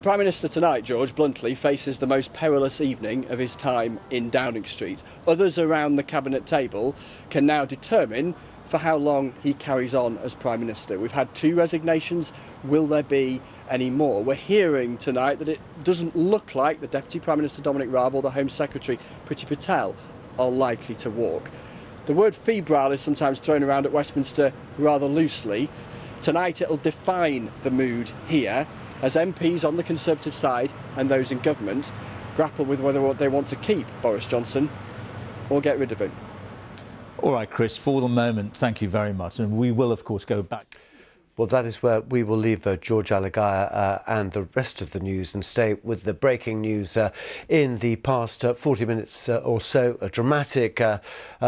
Prime Minister tonight, George, bluntly, faces the most perilous evening of his time in Downing Street. Others around the cabinet table can now determine for how long he carries on as Prime Minister. We've had 2 resignations. Will there be any more? We're hearing tonight that it doesn't look like the Deputy Prime Minister Dominic Raab or the Home Secretary Priti Patel are likely to walk. The word febrile is sometimes thrown around at Westminster rather loosely. Tonight it'll define the mood here as MPs on the Conservative side and those in government grapple with whether they want to keep Boris Johnson or get rid of him. All right, Chris, for the moment, thank you very much. And we will, of course, go back. Well, that is where we will leave George Alagaya and the rest of the news and stay with the breaking news in the past 40 minutes or so. A dramatic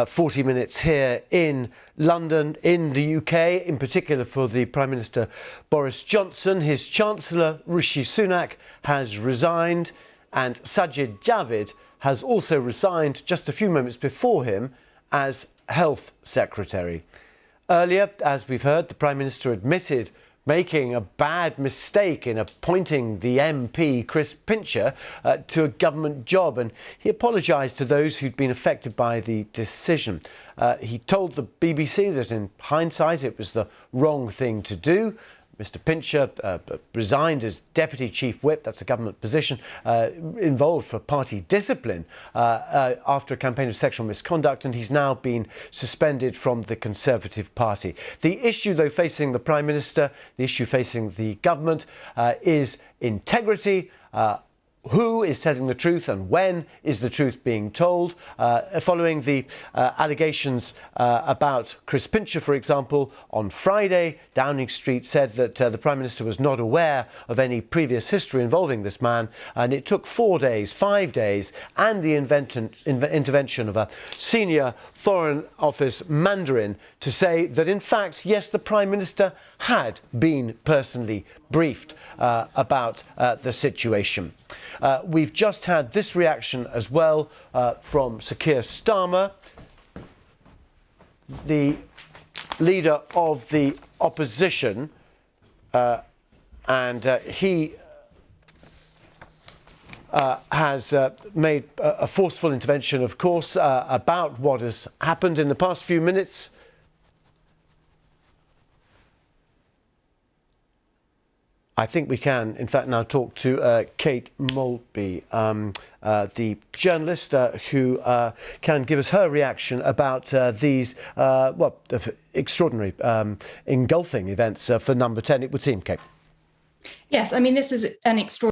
40 minutes here in London, in the UK, in particular for the Prime Minister Boris Johnson. His Chancellor, Rishi Sunak, has resigned, and Sajid Javid has also resigned just a few moments before him as Health Secretary. Earlier, as we've heard, the Prime Minister admitted making a bad mistake in appointing the MP, Chris Pincher, to a government job, and he apologised to those who'd been affected by the decision. He told the BBC that in hindsight it was the wrong thing to do. Mr Pincher resigned as Deputy Chief Whip, that's a government position, involved for party discipline after a campaign of sexual misconduct, and he's now been suspended from the Conservative Party. The issue, though, facing the Prime Minister, the issue facing the government is integrity. Who is telling the truth and when is the truth being told? Following the allegations about Chris Pincher, for example, on Friday, Downing Street said that the Prime Minister was not aware of any previous history involving this man, and it took 4 days, 5 days, and the intervention of a senior Foreign Office Mandarin to say that, in fact, yes, the Prime Minister had been personally briefed about the situation. We've just had this reaction as well from Sir Keir Starmer, the leader of the opposition, and he has made a forceful intervention, of course, about what has happened in the past few minutes. I think we can, in fact, now talk to Kate Maltby, the journalist who can give us her reaction about these, extraordinary, engulfing events for Number 10, it would seem, Kate. Yes, I mean, this is an extraordinary